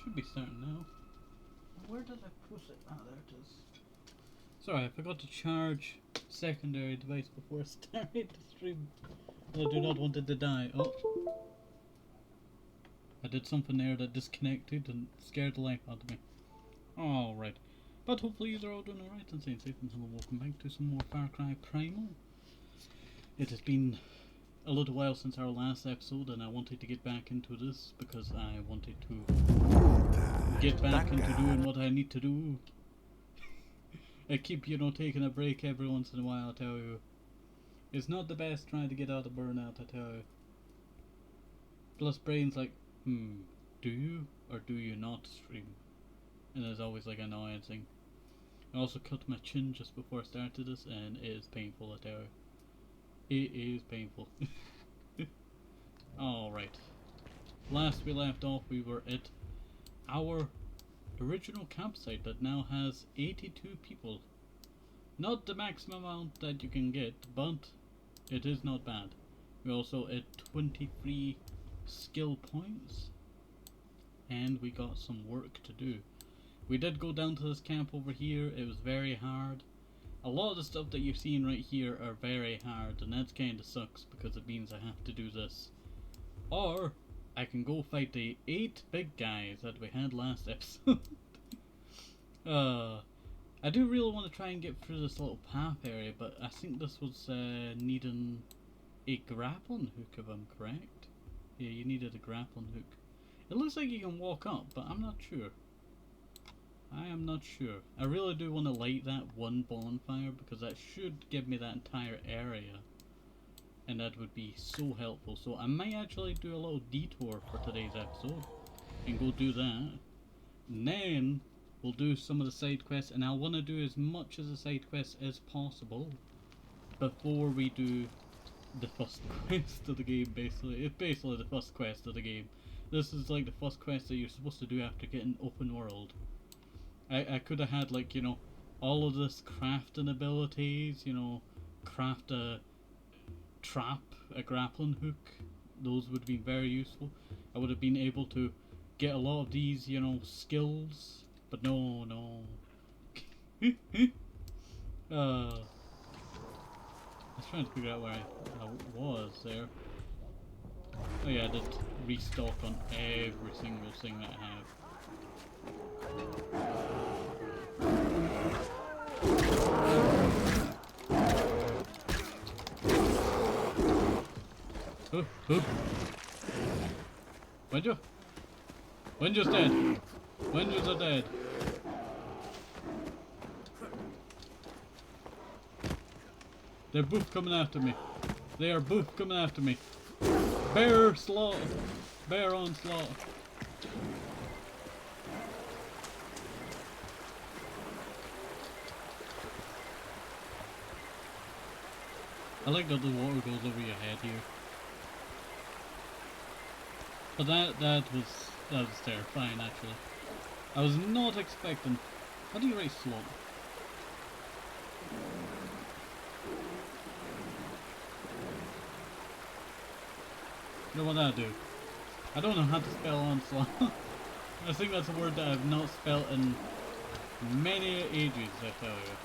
Should be starting now. Where did I put it? Ah, there it is. Sorry, I forgot to charge secondary device before I started the stream. I do not want it to die. Oh. I did something there that disconnected and scared the life out of me. Alright. But hopefully you're all doing alright and staying safe, and hello, welcome back to some more Far Cry Primal. It has been a little while since our last episode, and I wanted to get back into this because I wanted to get back into doing what I need to do. I keep, taking a break every once in a while, I tell you. It's not the best trying to get out of burnout, I tell you. Plus brain's like, do you or do you not stream? And there's always like an annoying thing. I also cut my chin just before I started this, and it is painful, I tell you. It is painful. Alright. Last we left off, we were at our original campsite that now has 82 people. Not the maximum amount that you can get, but it is not bad. We also at 23 skill points, and we got some work to do. We did go down to this camp over here. It was very hard. A lot of the stuff that you're seeing right here are very hard, and that kinda sucks because it means I have to do this. Or I can go fight the 8 big guys that we had last episode. I do really want to try and get through this little path area, but I think this was needing a grappling hook, if I'm correct. Yeah, you needed a grappling hook. It looks like you can walk up, but I'm not sure. I am not sure. I really do want to light that one bonfire because that should give me that entire area. And that would be so helpful. So I might actually do a little detour for today's episode and go do that. And then we'll do some of the side quests, and I want to do as much of the side quests as possible before we do the first quest of the game, basically. It's basically the first quest of the game. This is like the first quest that you're supposed to do after getting open world. I could have had, like, all of this crafting abilities, craft a trap, a grappling hook. Those would be very useful. I would have been able to get a lot of these, skills. But no. I was trying to figure out where I was there. Oh yeah, I did restock on every single thing that I have. Wenju's dead. Wenju's are dead. They're both coming after me. They are both coming after me. Bear slaughter. Bear onslaught. I like that the water goes over your head here. But that was terrifying, actually. I was not expecting. How do you write slaughter? You know what I do? I don't know how to spell onslaught. I think that's a word that I've not spelled in many ages, I tell you.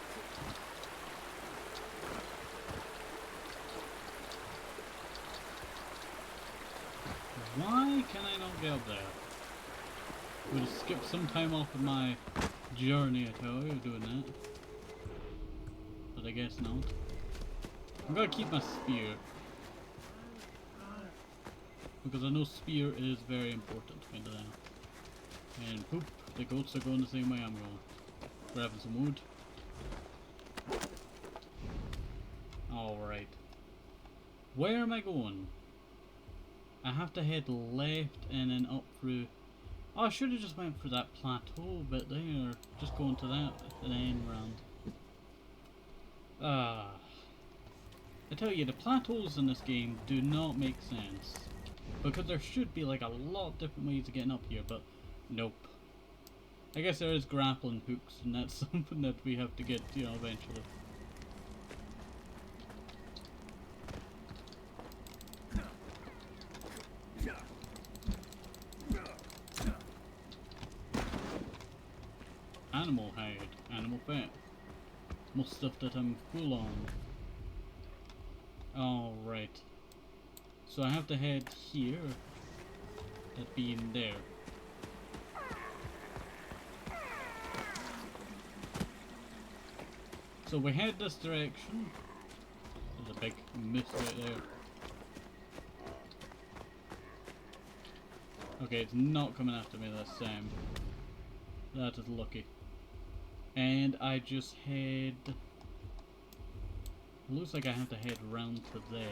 Why can I not get up there? We'll skip some time off of my journey, I tell you, doing that. But I guess not. I'm gonna keep my spear. Because I know spear is very important to me now. And poop, the goats are going the same way I'm going. Grabbing some wood. Alright. Where am I going? I have to head left and then up through. Oh, I should have just went through that plateau bit there. Just going to that and then round. I tell you, the plateaus in this game do not make sense. Because there should be like a lot of different ways of getting up here, but nope. I guess there is grappling hooks, and that's something that we have to get, eventually. animal hide, animal fat. More stuff that I'm full on. Alright. So I have to head here. That being there. So we head this direction. There's a big mist right there. Okay, it's not coming after me this time. That is lucky. And I just head... Looks like I have to head round to there.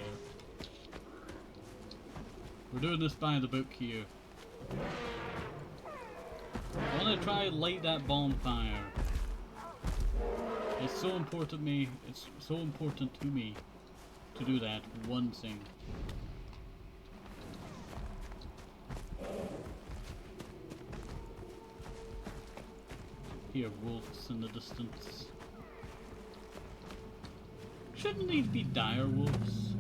We're doing this by the book here. I want to try and light that bonfire. It's so important to me. It's so important to me to do that one thing. Hear wolves in the distance. Shouldn't these be dire wolves?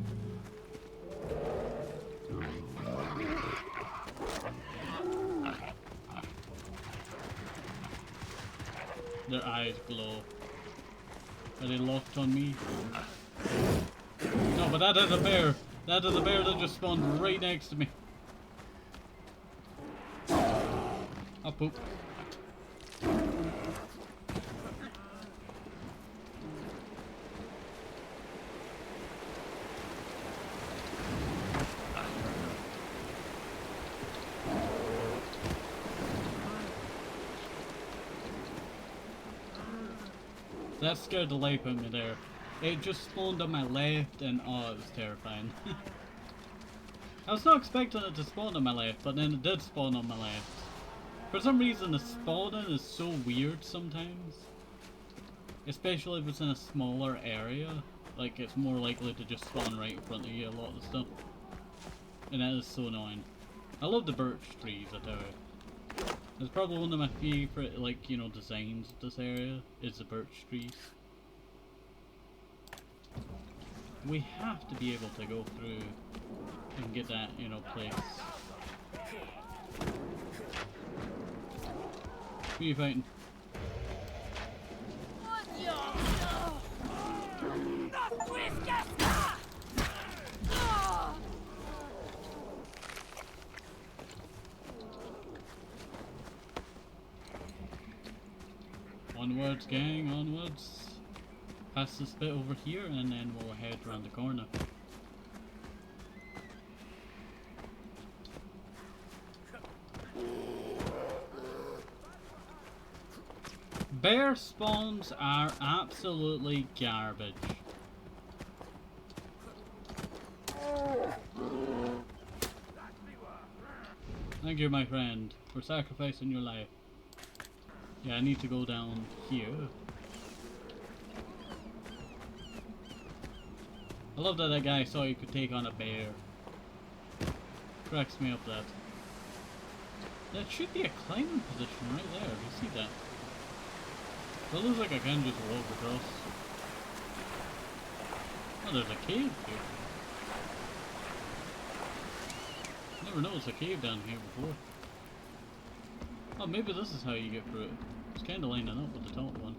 Their eyes glow. Are they locked on me? No, but that is a bear. That is a bear that just spawned right next to me. Oh, poop. That scared the life out of me there. It just spawned on my left and oh, it was terrifying. I was not expecting it to spawn on my left, but then it did spawn on my left. For some reason the spawning is so weird sometimes. Especially if it's in a smaller area. Like it's more likely to just spawn right in front of you a lot of the stuff. And that is so annoying. I love the birch trees, I tell you. It's probably one of my favorite, like, you know, designs of this area, is the birch trees. We have to be able to go through and get that, you know, place. Who are you fighting? Onwards, gang, onwards. Past this bit over here and then we'll head around the corner. Bear spawns are absolutely garbage. Thank you, my friend, for sacrificing your life. Yeah, I need to go down here. I love that guy saw you could take on a bear. Cracks me up that. That should be a climbing position right there, you see that? It looks like I can just walk across. Oh, there's a cave here. Never noticed a cave down here before. Oh, maybe this is how you get through it. It's kind of lining up with the top one.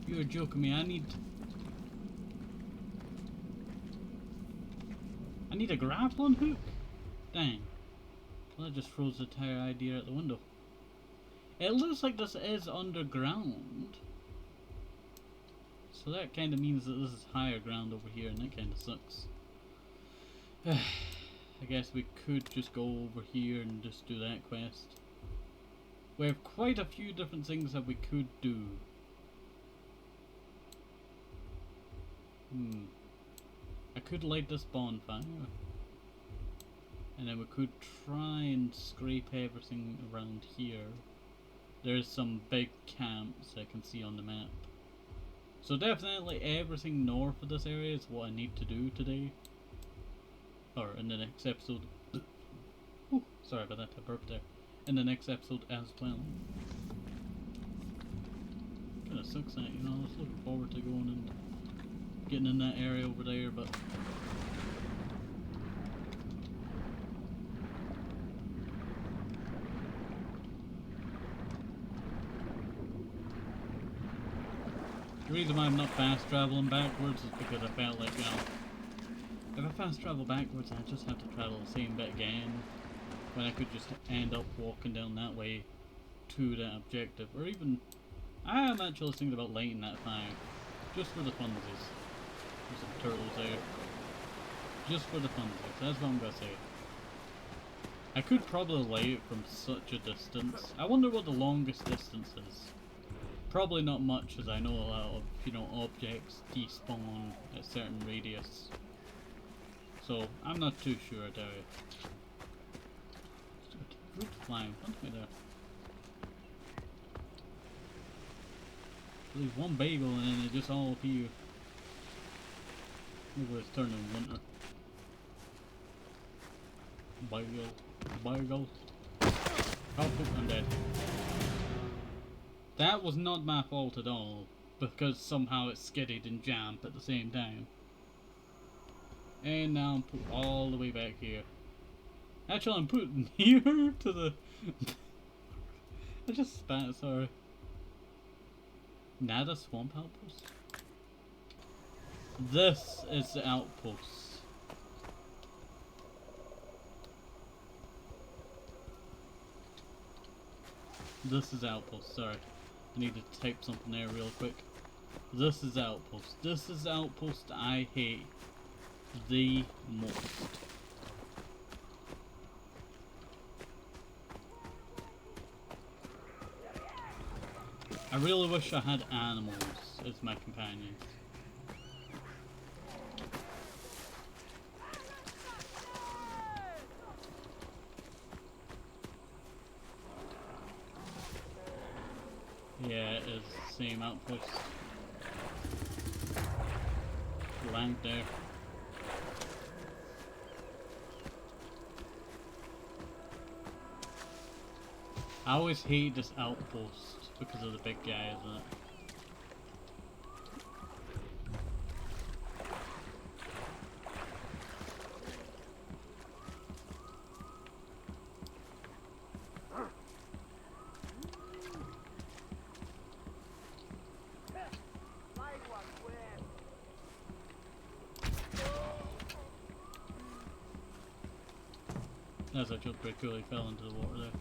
You're joking me. I need a grappling hook? Dang. Well, that just throws the entire idea out the window. It looks like this is underground. So that kind of means that this is higher ground over here, and that kind of sucks. I guess we could just go over here and just do that quest. We have quite a few different things that we could do. I could light this bonfire. And then we could try and scrape everything around here. There's some big camps I can see on the map. So definitely everything north of this area is what I need to do today. Or in the next episode. Ooh, sorry about that, I burped there. in the next episode as well. Kinda sucks that, you know, I was looking forward to going and getting in that area over there, but the reason why I'm not fast traveling backwards is because I felt like, you know, if I fast travel backwards I just have to travel the same bit again, when I could just end up walking down that way to that objective. Or even, I am actually thinking about lighting that fire, just for the funsies. There's some turtles there. Just for the funsies, that's what I'm gonna say. I could probably light it from such a distance. I wonder what the longest distance is. Probably not much, as I know a lot of, you know, objects despawn at certain radius. So, I'm not too sure, I tell you. Fruit flying, what's me there? Leave one bagel and then they just all appear. Maybe it's turning winter. Bagel. Oh, I'm dead. That was not my fault at all, because somehow it skidded and jammed at the same time. And now I'm put all the way back here. Actually, I'm put nearer to the... I just spat, sorry. Nada Swamp Outpost? This is the outpost. This is outpost, sorry. I need to type something there real quick. This is outpost. This is outpost I hate the most. I really wish I had animals as my companions. Yeah, it is the same outpost. Land there. I always hate this outpost because of the big guy, isn't it? That's actually pretty cool, he fell into the water there.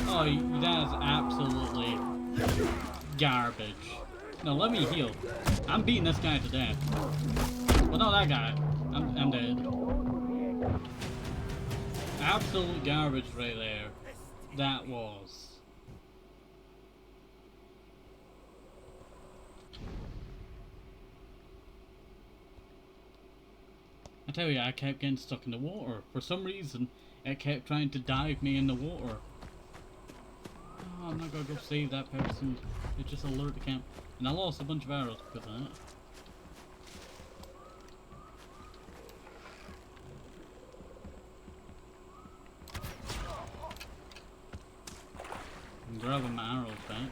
Oh, that is absolutely garbage. No, let me heal. I'm beating this guy to death. Well, no, that guy. I'm dead. Absolute garbage right there. That was. I tell you, I kept getting stuck in the water. For some reason, it kept trying to dive me in the water. Oh, I'm not gonna go save that person. It just alerted the camp. And I lost a bunch of arrows because of that. I'm grabbing my arrows back.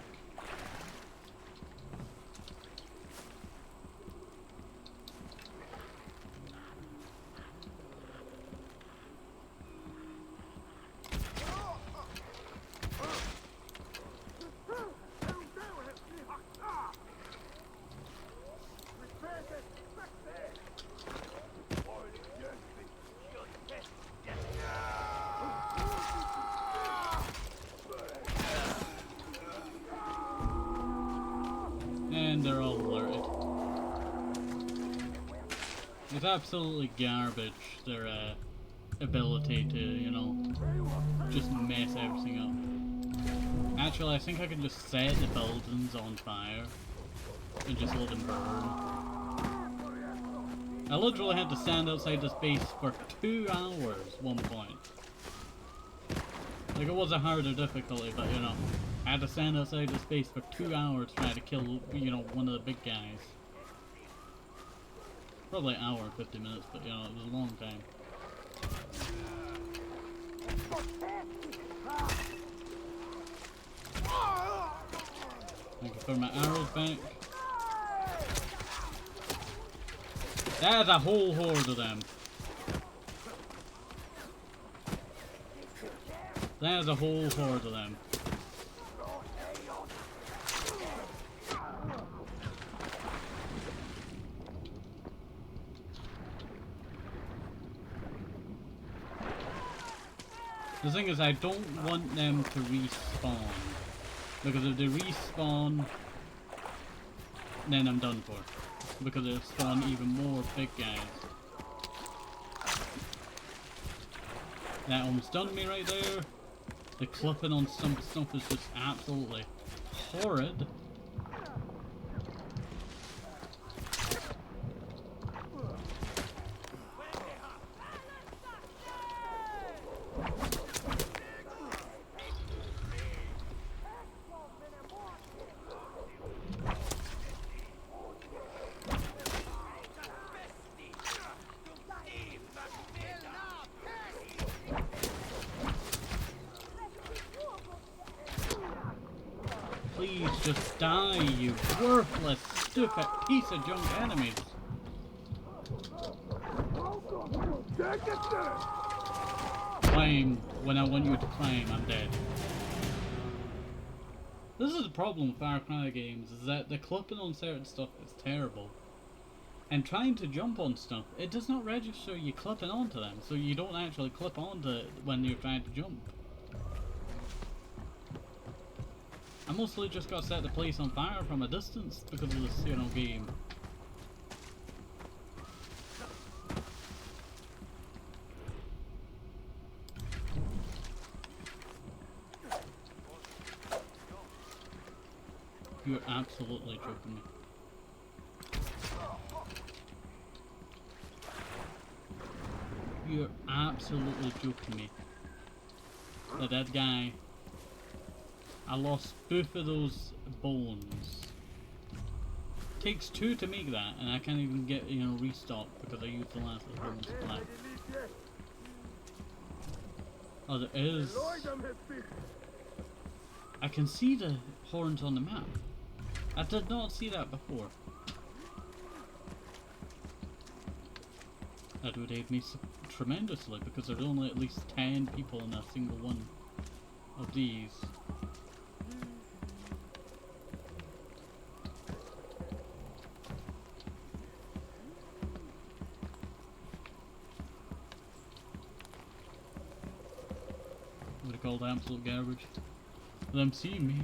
And they're all alerted. It's absolutely garbage, their ability to, you know, just mess everything up. Actually, I think I can just set the buildings on fire and just let them burn. I literally had to stand outside this base for 2 hours at one point. Like, it was a harder difficulty, but you know, I had to stand outside the space for 2 hours trying to kill, you know, one of the big guys. Probably an hour and 50 minutes, but you know, it was a long time. I can throw my arrows back. There's a whole horde of them. There's a whole horde of them. The thing is, I don't want them to respawn. Because if they respawn, then I'm done for. Because they'll spawn even more big guys. That almost done me right there. The clipping on some stuff is just absolutely horrid. Please just die, you worthless, stupid piece of junk enemies. Claim when I want you to claim I'm dead. This is the problem with Far Cry games, is that the clipping on certain stuff is terrible. And trying to jump on stuff, it does not register you clipping onto them, so you don't actually clip onto it when you're trying to jump. I mostly just got set the place on fire from a distance because of this, you know, game. You're absolutely joking me. You're absolutely joking me. That guy... I lost both of those bones. Takes 2 to make that, and I can't even get, you know, restock because I used the last of the bones black. Oh, there is... I can see the horns on the map. I did not see that before. That would aid me tremendously because there's only at least 10 people in a single one of these. Would have called absolute garbage. Them seeing me.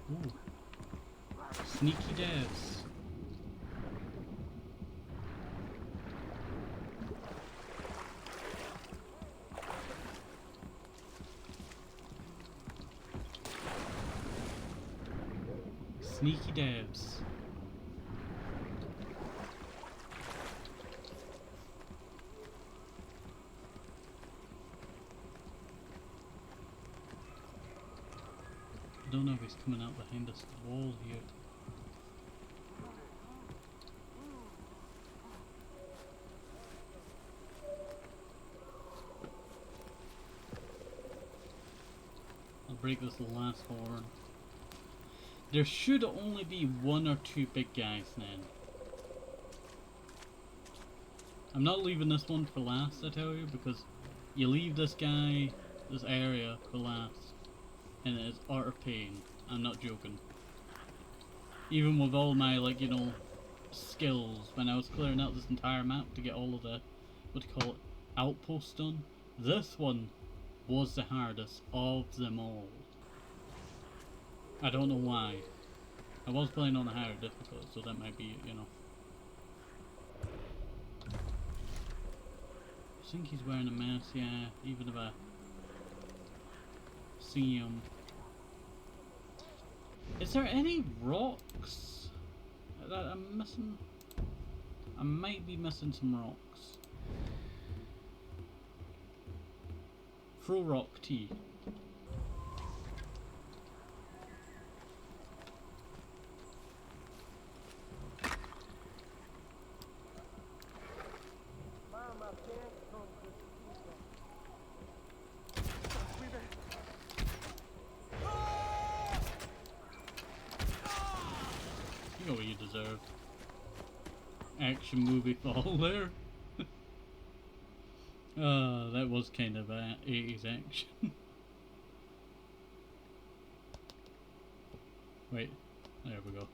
Ooh. Sneaky devs. Sneaky devs. I don't know if he's coming out behind this wall here. I'll break this last horn. There should only be 1 or 2 big guys then. I'm not leaving this one for last, I tell you, because you leave this guy, this area, for last. and it is utter pain. I'm not joking. Even with all my, like, you know, skills, when I was clearing out this entire map to get all of the, what do you call it, outposts done, this one was the hardest of them all. I don't know why. I was playing on the higher difficulty, so that might be, you know. I think he's wearing a mask, yeah, even if I see him. Is there any rocks that I'm missing? I might be missing some rocks. Throw rock tea. You know what you deserve. Action movie fall there. That was kind of 80s action. Wait, there we go.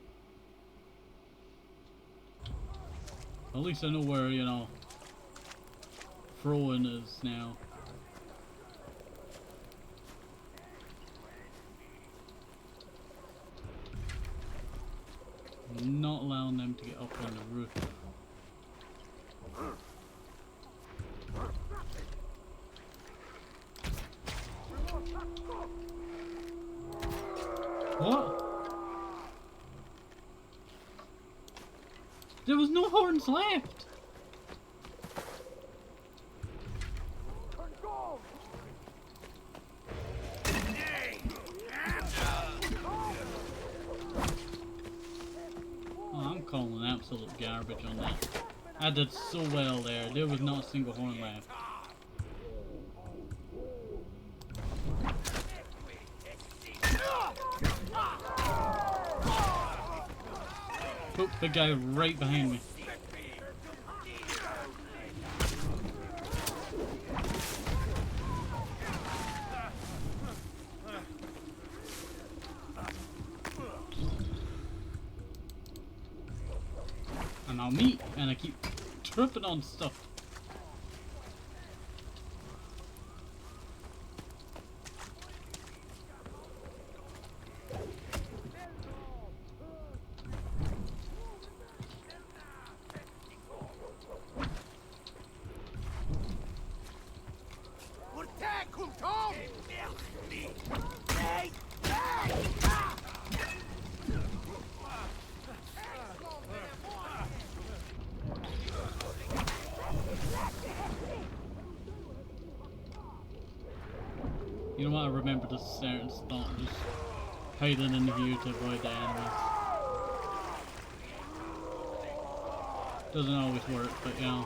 At least I know where, you know, throwing is now. Not allowing them to get up on the roof. What? There was no horns left! Oh, I'm calling absolute garbage on that. I did so well there. There was not a single horn left. Oh, the guy right behind me. And I'll meet, and I keep tripping on stuff. You know what, I remember this certain spot, just hiding in here to avoid the enemies. Doesn't always work, but you know.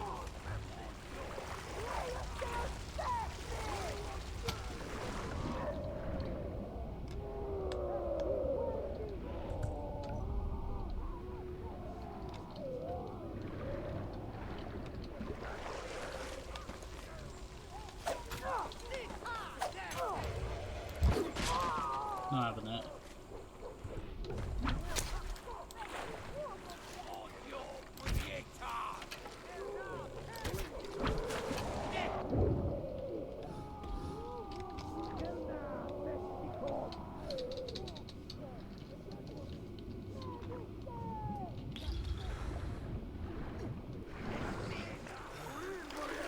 Not having that.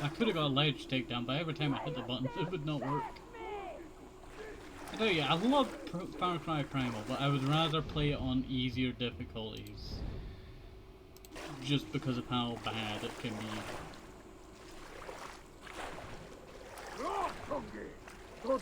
I could have got a ledge takedown, but every time I hit the button, it would not work. I tell you, I love Far Cry Primal, but I would rather play it on easier difficulties. Just because of how bad it can be. I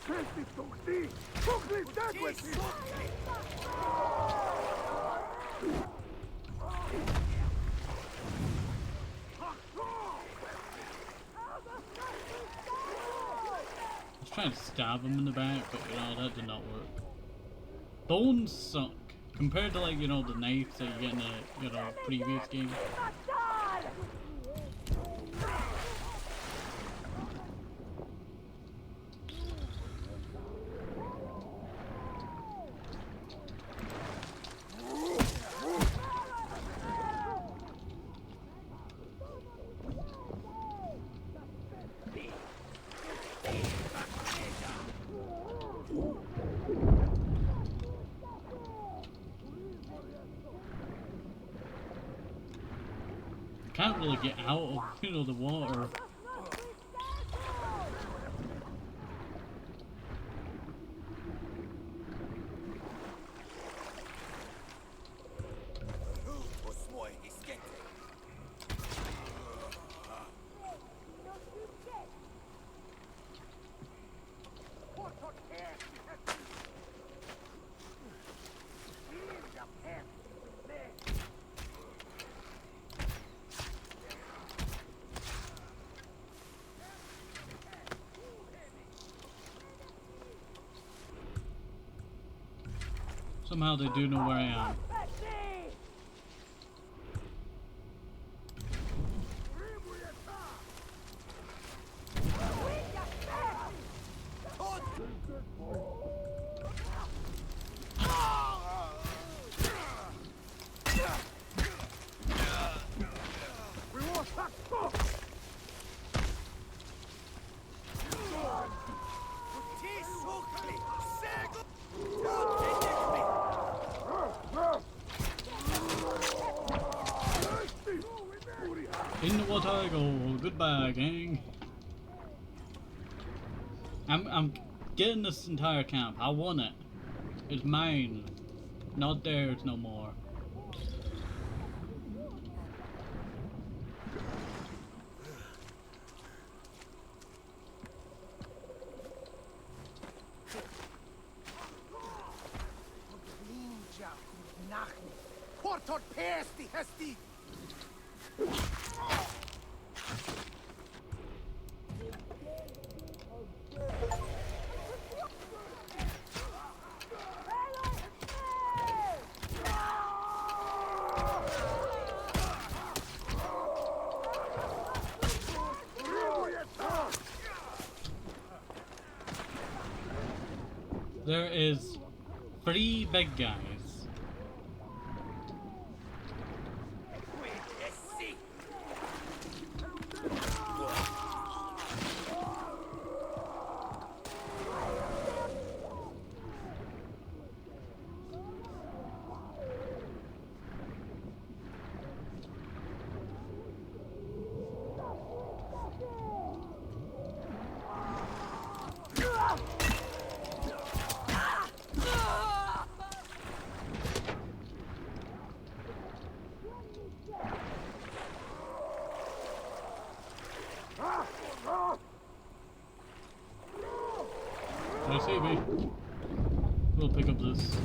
was trying to stab him in the back, but you know, that did not work. Bones suck. Compared to, like, you know, the knives that you get in the, you know, previous game. Can't really get out of, you know, the water. Somehow they do know where I am. In the water I go. Goodbye, gang. I'm getting this entire camp. I want it. It's mine. Not theirs no more. There is 3 big guys. I see me. We'll pick up this.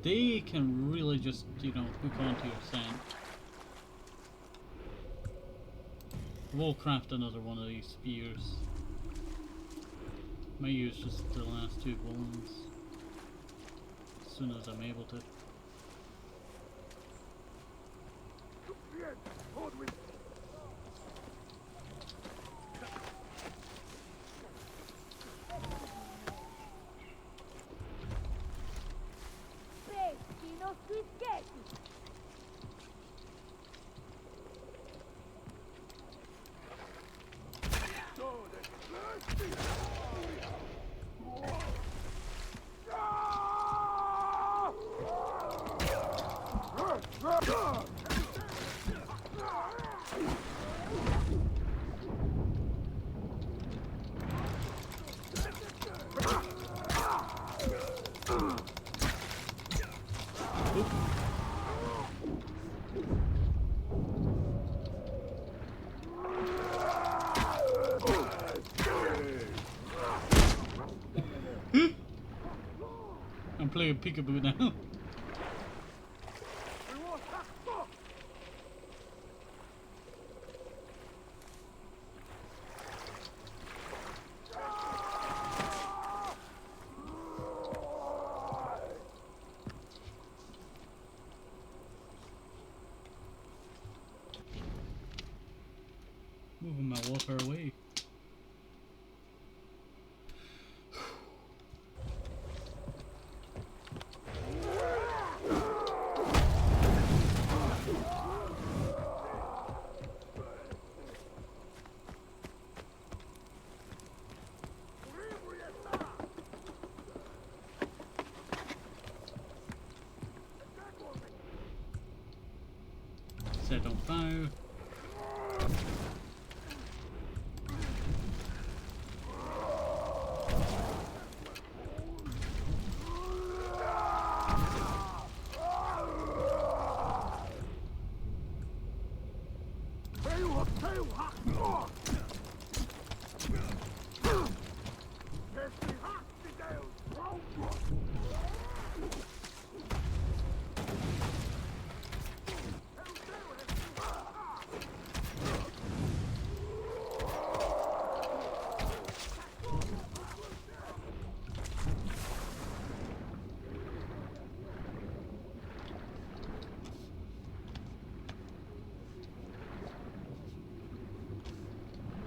They can really just, you know, hook onto your scent. We'll craft another one of these spears. Might use just the last 2 bones as soon as I'm able to. I'm playing peekaboo now. her away. Set on fire.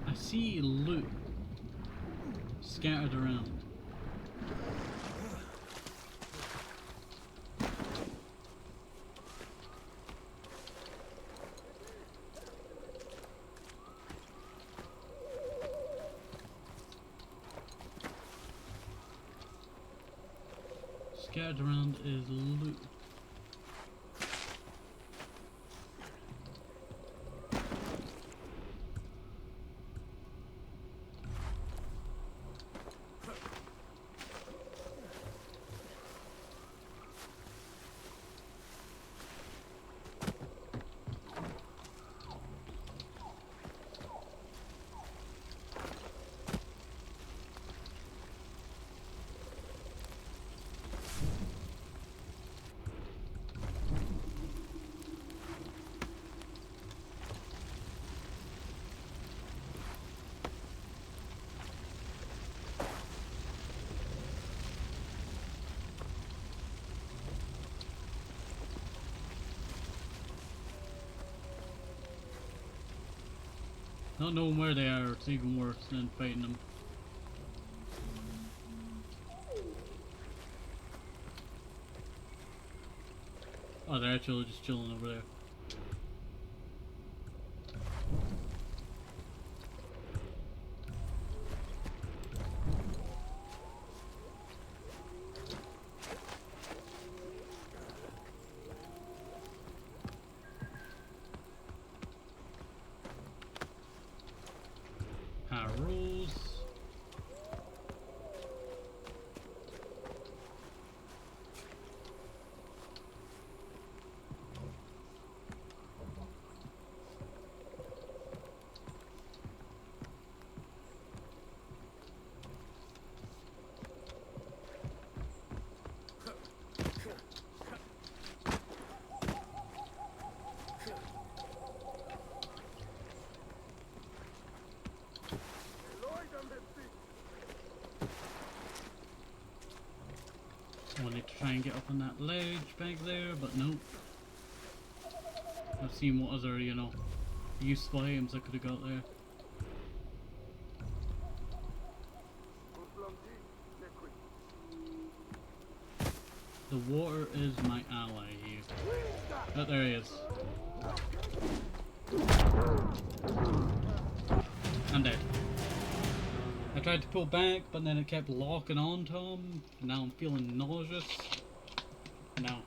I see loot scattered around. Scattered around is loot. Not knowing where they are, it's even worse than fighting them. Oh, they're actually just chilling over there. Rules. I wanted to try and get up on that ledge back there, but nope. I've seen what other, you know, useful items I could have got there. The water is my ally here. Oh, there he is. I'm dead. I tried to pull back, but then it kept locking onto him. And now I'm feeling nauseous. No.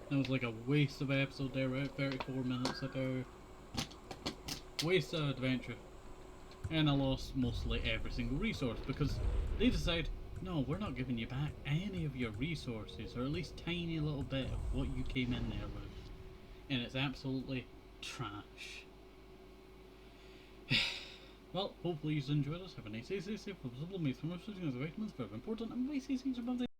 That was like a waste of an episode there, right? 34 minutes ago. Waste of adventure. And I lost mostly every single resource because they decide, no, we're not giving you back any of your resources, or at least tiny little bit of what you came in there with. And it's absolutely trash. Well, hopefully you enjoyed us. Have a nice day, stay safe, have a lovely meal, for most things, vitamins, very important, and my CCs above the